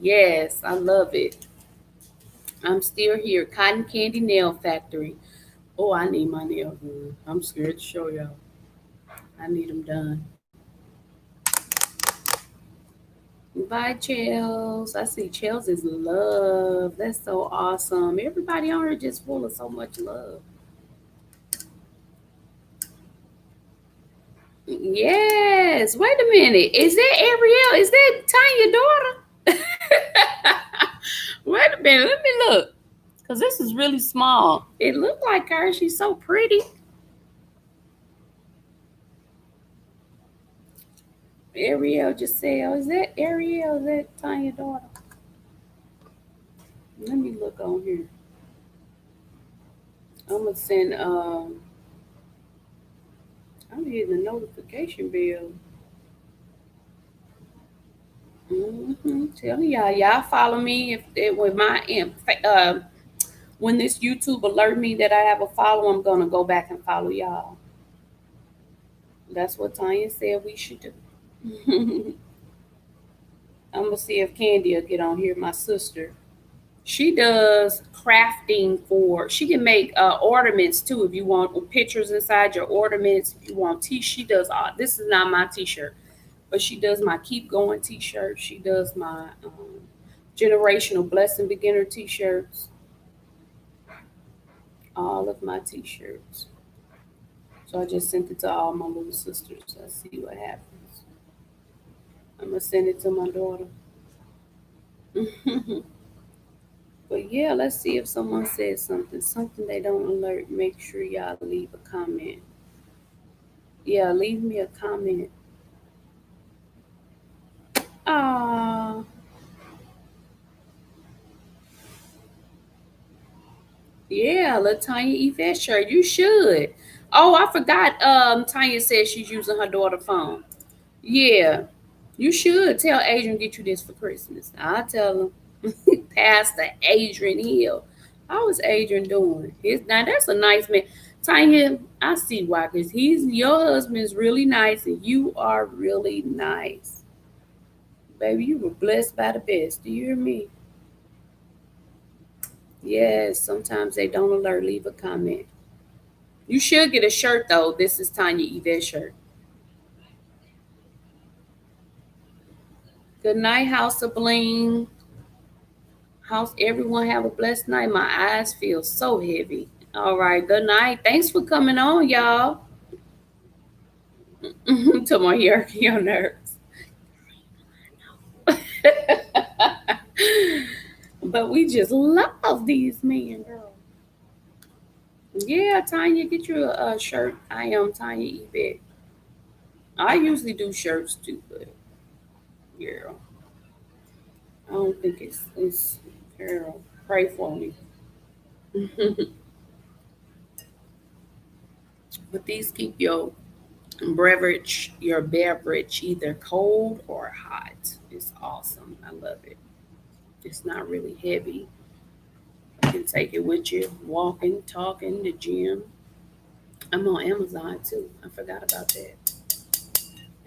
Yes, I love it. I'm still here. Cotton Candy Nail Factory. Oh, I need my nails done. I'm scared to show y'all. I need them done. Bye, Chels. I see Chels is love. That's so awesome. Everybody on here just full of so much love. Yes. Wait a minute. Is that Ariel? Is that Tanya's daughter? Wait a minute. Let me look. Because this is really small. It looked like her. She's so pretty. Ariel Giselle. Is that Ariel? Is that Tanya's daughter? Let me look on here. I'm gonna send I'm hitting the notification bell. Telling y'all follow me if it with my when this YouTube alert me that I have a follow, I'm gonna go back and follow y'all. That's what Tanya said we should do. I'm gonna see if Candy will get on here. My sister, she does crafting for. She can make ornaments too if you want pictures inside your ornaments. If you want she does all. This is not my t-shirt. But she does my Keep Going t-shirt. She does my Generational Blessing Beginner t-shirts. All of my t-shirts. So I just sent it to all my little sisters. Let's see what happens. I'm gonna send it to my daughter. But yeah, let's see if someone says something. Something they don't alert. Make sure y'all leave a comment. Yeah, leave me a comment. Ah, yeah, Latanya Yvette shirt. You should. Oh, I forgot. Tanya said she's using her daughter's phone. Yeah, you should tell Adrian get you this for Christmas. I'll tell him. Pastor Adrian Hill. How is Adrian doing? Now that's a nice man. Tanya, I see why, because your husband is really nice and you are really nice. Baby, you were blessed by the best. Do you hear me? Yes, sometimes they don't alert. Leave a comment. You should get a shirt though. This is Tanya Yvette shirt. Good night, House of Bling. House, everyone have a blessed night. My eyes feel so heavy. All right, good night. Thanks for coming on, y'all. To my your nerves. But we just love these men, girl. Yeah, Tanya, get you a shirt. I am Tanya Yvette. I usually do shirts too, but yeah, I don't think it's girl. Pray for me. But these keep your your beverage, either cold or hot. It's awesome. I love it. It's not really heavy. You can take it with you, walking, talking, the gym. I'm on Amazon too. I forgot about that.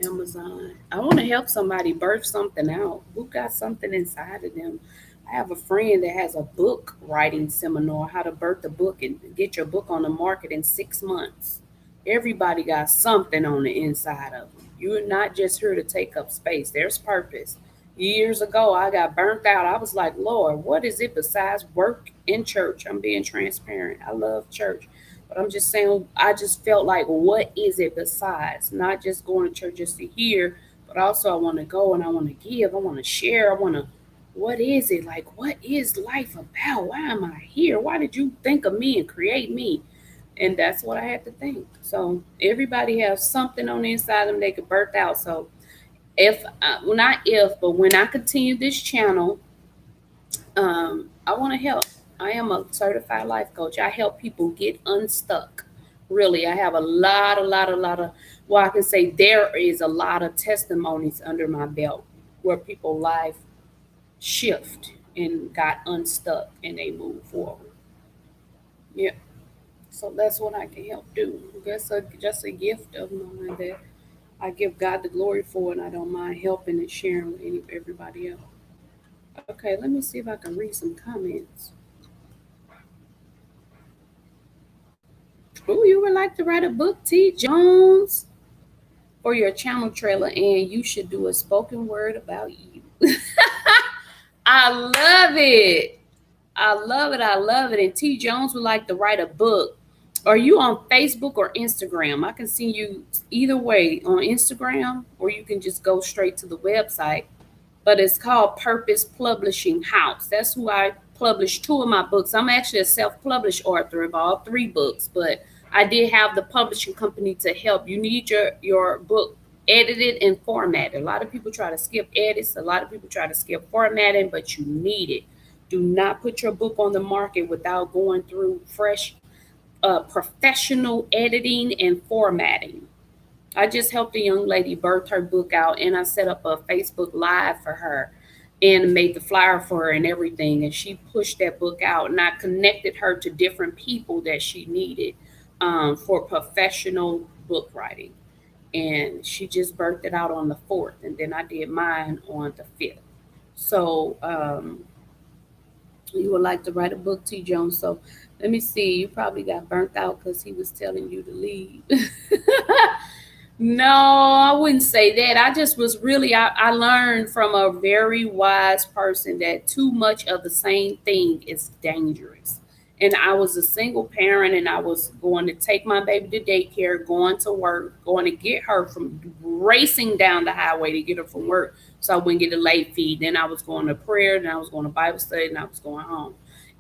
Amazon. I want to help somebody birth something out. Who got something inside of them? I have a friend that has a book writing seminar, how to birth a book and get your book on the market in 6 months. Everybody got something on the inside of them. You're not just here to take up space. There's purpose. Years ago, I got burnt out. I was like, Lord, what is it besides work in church? I'm being transparent. I love church. But I'm just saying, I just felt like, what is it besides not just going to church just to hear, but also I want to go and I want to give, I want to share, I want to. What is it like? What is life about? Why am I here? Why did you think of me and create me? And that's what I had to think. So everybody has something on the inside of them they could birth out. So if well, not if, but when I continue this channel, I want to help. I am a certified life coach. I help people get unstuck. Really, I have a lot of, well, I can say there is a lot of testimonies under my belt where people life shift and got unstuck and they move forward. Yeah. So that's what I can help do. That's just a gift of mine that I give God the glory for, and I don't mind helping and sharing with everybody else. Okay, let me see if I can read some comments. Oh, you would like to write a book, T. Jones, for your channel trailer, and you should do a spoken word about you. I love it. I love it. I love it. And T. Jones would like to write a book. Are you on Facebook or Instagram? I can see you either way on Instagram, or you can just go straight to the website. But it's called Purpose Publishing House. That's who I published 2 of my books. I'm actually a self-published author of all 3 books, but I did have the publishing company to help. You need your book edited and formatted. A lot of people try to skip edits. A lot of people try to skip formatting, but you need it. Do not put your book on the market without going through fresh professional editing and formatting. I just helped a young lady birth her book out, and I set up a Facebook Live for her and made the flyer for her and everything. And she pushed that book out, and I connected her to different people that she needed for professional book writing. And she just birthed it out on the 4th, and then I did mine on the 5th. So you would like to write a book, T. Jones. So let me see. You probably got burnt out because he was telling you to leave. No, I wouldn't say that. I just was really, I learned from a very wise person that too much of the same thing is dangerous. And I was a single parent, and I was going to take my baby to daycare, going to work, going to get her from racing down the highway to get her from work so I wouldn't get a late fee. Then I was going to prayer, then I was going to Bible study, and I was going home.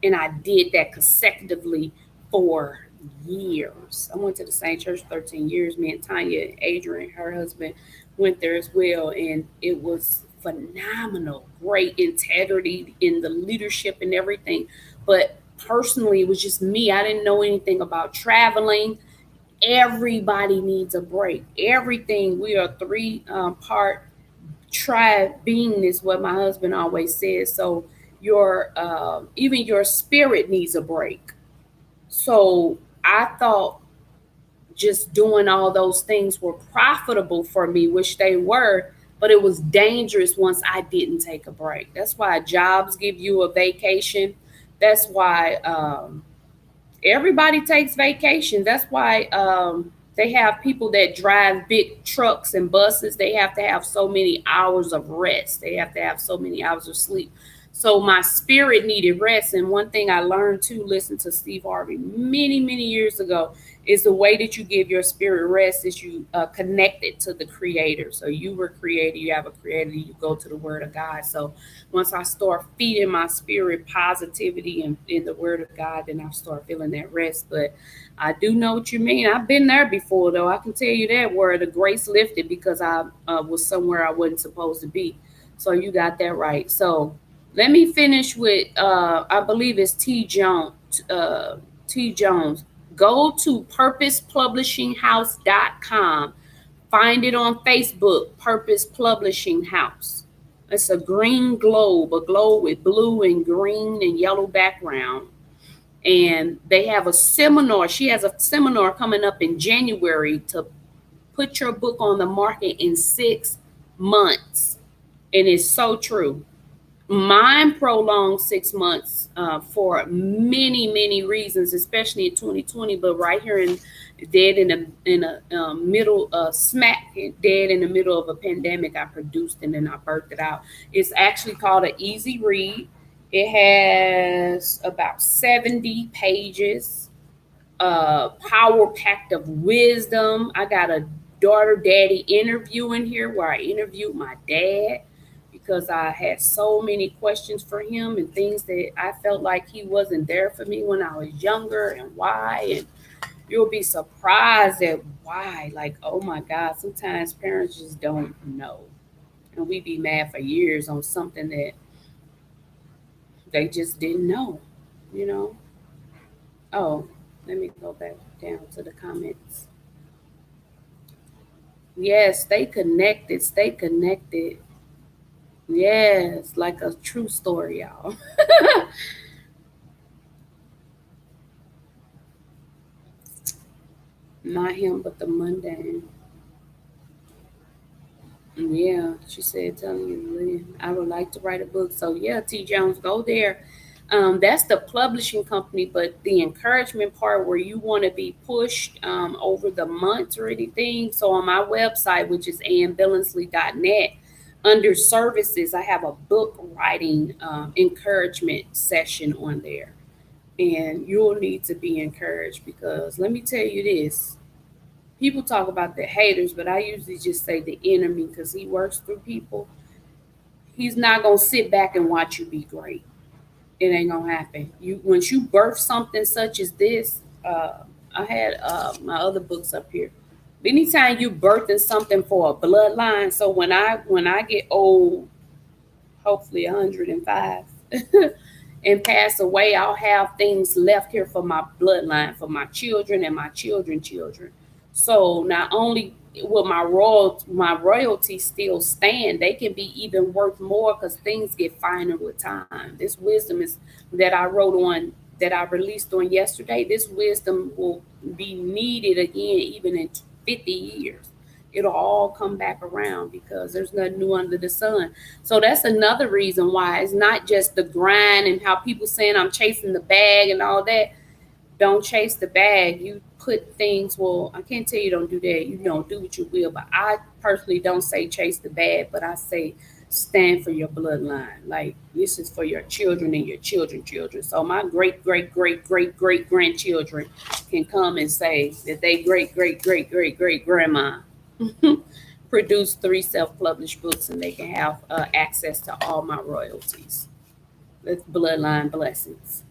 And I did that consecutively for years. I went to the same church 13 years. Me and Tanya, Adrian, her husband, went there as well. And it was phenomenal. Great integrity in the leadership and everything. But personally, it was just me. I didn't know anything about traveling. Everybody needs a break. Everything. We are 3 part tribe being is what my husband always says. So your even your spirit needs a break. So I thought just doing all those things were profitable for me, which they were, but it was dangerous once I didn't take a break. That's why jobs give you a vacation. That's why everybody takes vacation. That's why they have people that drive big trucks and buses. They have to have so many hours of rest. They have to have so many hours of sleep. So my spirit needed rest. And one thing I learned to listen to Steve Harvey many years ago is the way that you give your spirit rest is you connect it to the creator. So you were created, you have a creator, you go to the word of God. So once I start feeding my spirit positivity and in the word of God, then I start feeling that rest. But I do know what you mean. I've been there before, though. I can tell you that, where the grace lifted because I was somewhere I wasn't supposed to be. So you got that right. So let me finish with I believe it's T. Jones. T. Jones. Go to purposepublishinghouse.com Find it on Facebook, Purpose Publishing House. It's a green globe, a globe with blue and green and yellow background. And they have a seminar. She has a seminar coming up in January to put your book on the market in 6 months. And it's so true. Mine prolonged 6 months for many reasons, especially in 2020. But right here in dead in a middle smack dead in the middle of a pandemic, I produced and then I birthed it out. It's actually called an easy read. It has about 70 pages, power packed of wisdom. I got a daughter daddy interview in here where I interviewed my dad because I had so many questions for him and things that I felt like he wasn't there for me when I was younger and why. And you'll be surprised at why. Like, oh my God, sometimes parents just don't know. And we be mad for years on something that they just didn't know, you know? Oh, let me go back down to the comments. Yes, stay connected, stay connected. Yes, like a true story, y'all. Not him, but the mundane. Yeah, she said, telling you, Lynn, I would like to write a book. So, yeah, T. Jones, go there. That's the publishing company, but the encouragement part where you want to be pushed over the months or anything. So, on my website, which is annbillingsley.net, under services, I have a book writing encouragement session on there. And you'll need to be encouraged because let me tell you this, people talk about the haters, but I usually just say the enemy because he works through people. He's not gonna sit back and watch you be great. It ain't gonna happen. You once you birth something such as this, I had my other books up here. Anytime you birthing something for a bloodline, so when I get old, hopefully 105, and pass away, I'll have things left here for my bloodline, for my children and my children children. So not only will my royalties still stand, they can be even worth more because things get finer with time. This wisdom is that I wrote on that I released on yesterday. This wisdom will be needed again even in 50 years. It'll all come back around because there's nothing new under the sun. So that's another reason why it's not just the grind and how people saying I'm chasing the bag and all that. Don't chase the bag. You put things, well, I can't tell you don't do that. You don't do what you will. But I personally don't say chase the bag, but I say stand for your bloodline. Like this is for your children and your children children. So my great grandchildren can come and say that they great grandma produced 3 self-published books and they can have access to all my royalties. That's bloodline blessings.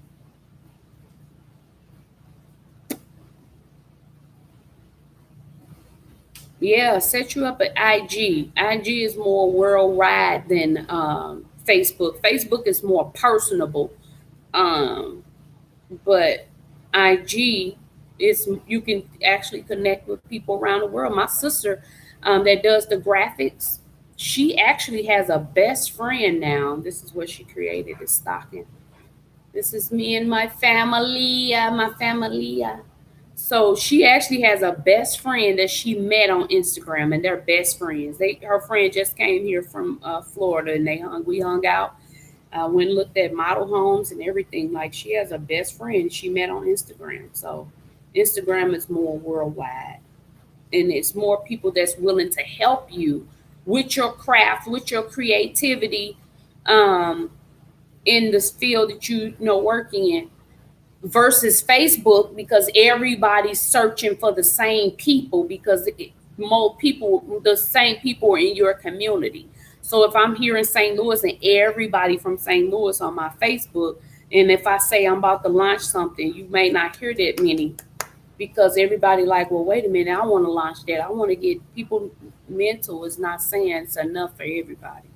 Yeah, set you up at IG. IG is more worldwide than Facebook. Facebook is more personable, um, but IG is you can actually connect with people around the world. My sister that does the graphics, she actually has a best friend now. This is what she created. Is stocking. This is me and my family, my family. So she actually has a best friend that she met on Instagram, and they're best friends. Her friend just came here from Florida, and we hung out, went and looked at model homes and everything. Like she has a best friend she met on Instagram. So Instagram is more worldwide, and it's more people that's willing to help you with your craft, with your creativity, um, in this field that working in versus Facebook because everybody's searching for the same people because more people, the same people are in your community. So if I'm here in St. Louis and everybody from St. Louis on my Facebook, and if I say I'm about to launch something, you may not hear that many because everybody like, well, wait a minute, I want to launch that. I want to get people mental. Is not saying it's enough for everybody.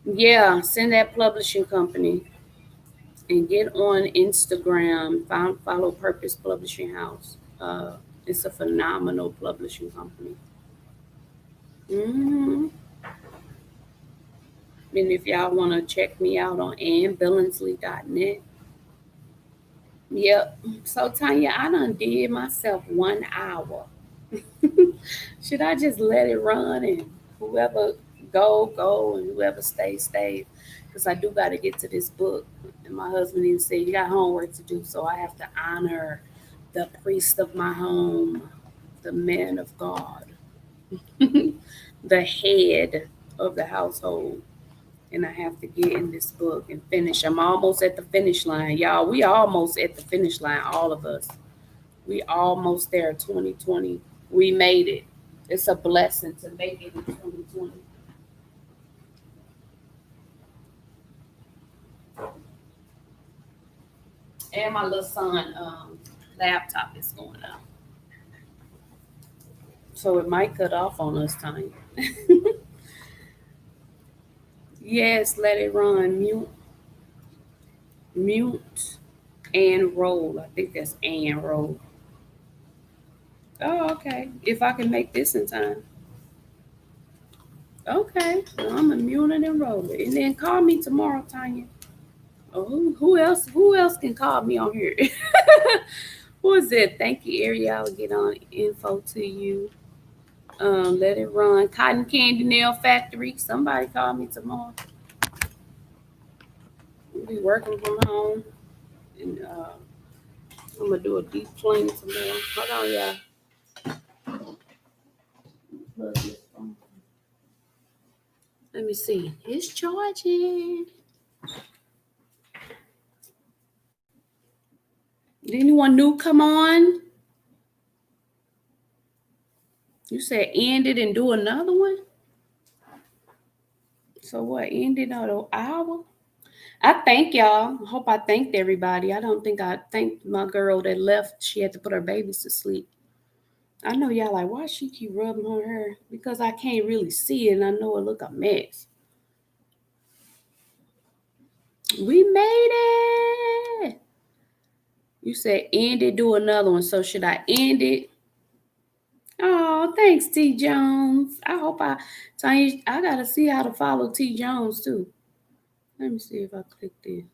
Yeah, send that publishing company and get on Instagram. Follow Purpose Publishing House. It's a phenomenal publishing company. Mm-hmm. And if y'all want to check me out on AnnBillingsley.net. Yep. So Tanya, I done did myself 1 hour. Should I just let it run and whoever go, and whoever stay? Because I do got to get to this book. And my husband even said, you got homework to do. So I have to honor the priest of my home, the man of God, the head of the household. And I have to get in this book and finish. I'm almost at the finish line. Y'all, we almost at the finish line, all of us. We almost there, 2020. We made it. It's a blessing to make it in 2020. And my little son laptop is going out. So it might cut off on us time. Yes, let it run. Mute and roll. I think that's and roll. Oh, okay. If I can make this in time. Okay. Well, I'm gonna mute it and roll it. And then call me tomorrow, Tanya. Oh, who else? Who else can call me on here? Who is it? Thank you, Ariel. I'll get on info to you. Let it run. Cotton Candy Nail Factory. Somebody call me tomorrow. We'll be working from home. And I'm going to do a deep clean tomorrow. Hold on, y'all. Let me see. It's charging. Did anyone new come on? You said end it and do another one? So what, end it on an hour? I thank y'all. I hope I thanked everybody. I don't think I thanked my girl that left. She had to put her babies to sleep. I know y'all like, why she keep rubbing on her? Because I can't really see it and I know it look a mess. We made it. You said end it, do another one. So should I end it? Oh, thanks, T. Jones. I hope I gotta see how to follow T. Jones too. Let me see if I click this.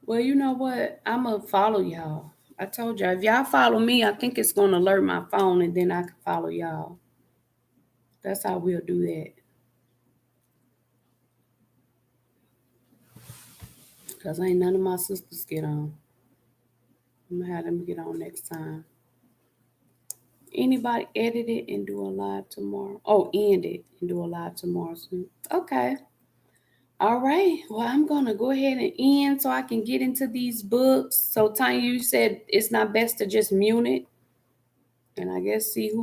Well, you know what? I'm gonna follow y'all. I told y'all, if y'all follow me, I think it's gonna alert my phone and then I can follow y'all. That's how we'll do that. Because ain't none of my sisters get on. I'm gonna have them get on next time. Anybody edit it and do a live tomorrow? Oh, end it and do a live tomorrow soon. Okay. All right. Well, I'm gonna go ahead and end so I can get into these books. So Tanya, you said it's not best to just mute it. And I guess see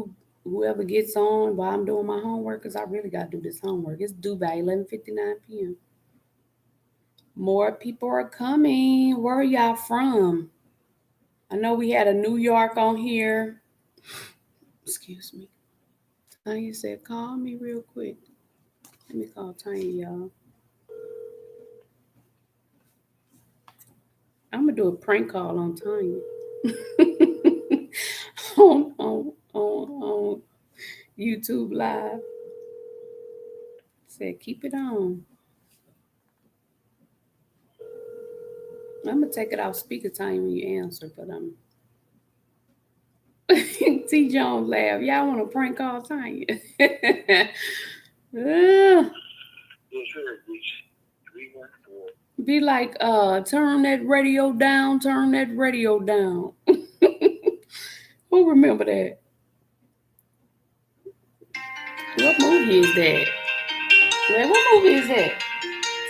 whoever gets on while I'm doing my homework, because I really gotta do this homework. It's due by 11:59 p.m. More people are coming. Where are y'all from? I know we had a New York on here. Excuse me. Tanya said, call me real quick. Let me call Tanya, y'all. I'm gonna do a prank call on Tanya. on YouTube Live. Said, keep it on. I'm gonna take it off speaker time when you answer, but T. Jones laugh. Y'all want to prank call Tanya? Be like, turn that radio down, turn that radio down. Who remember that? What movie is that? Man, what movie is that?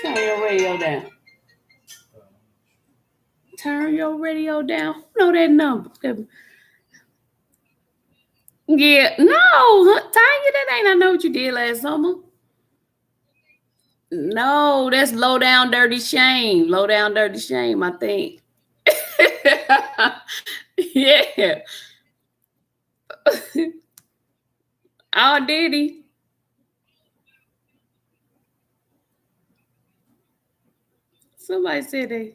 Turn your radio down. Turn your radio down. Who know that number? Yeah, no, Tanya, that ain't I Know What You Did Last Summer. No, that's Low Down Dirty Shame. Low Down Dirty Shame, I think. Yeah. Oh, did he? Somebody said they